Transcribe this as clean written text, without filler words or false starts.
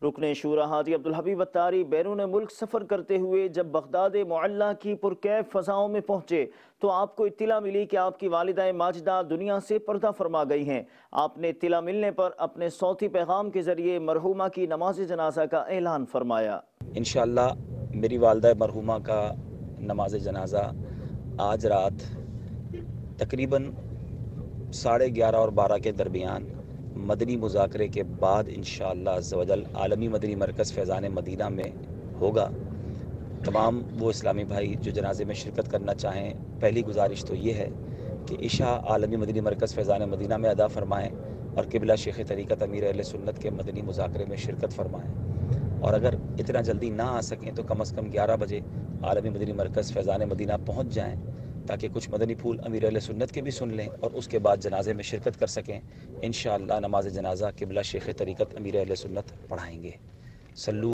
रुकने शूरा हाजी अब्दुल हबीब अत्तारी बैरून मुल्क सफ़र करते हुए जब बगदाद मुअल्ला की पुरकैफ फ़ज़ाओं में पहुँचे तो आपको इत्तला मिली कि आपकी वालिदा माजिदा दुनिया से पर्दा फरमा गई हैं। आपने इत्तला मिलने पर अपने सौती पैगाम के ज़रिए मरहूमा की नमाज जनाजा का ऐलान फरमाया। इंशाअल्लाह मेरी वालिदा मरहूमा का नमाज जनाजा आज रात तकरीबन 11:30 और 12 के दरमियान मदनी मुज़ाकरे के बाद इंशाअल्लाह अज़्ज़वजल आलमी मदनी मरकज़ फैज़ान मदीना में होगा। तमाम वो इस्लामी भाई जो जनाजे में शिरकत करना चाहें, पहली गुजारिश तो ये है कि इशा आलमी मदनी मरकज़ फैज़ान मदीना में अदा फ़रमाएँ और क़िबला शेख तरीक़त अमीर अहले सुन्नत के मदनी मुज़ाकरे में शिरकत फ़रमाएँ। और अगर इतना जल्दी ना आ सकें तो कम अज़ कम 11 बजे आलमी मदनी मरकज़ फैज़ान मदीना पहुँच जाएँ ताकि कुछ मदनी फूल अमीर अहले सुन्नत के भी सुन लें और उसके बाद जनाजे में शिरकत कर सकें। इंशाअल्लाह नमाज जनाजा क़िबला शेख तरीक़त अमीर अहले सुन्नत पढ़ाएँगे। सल्लू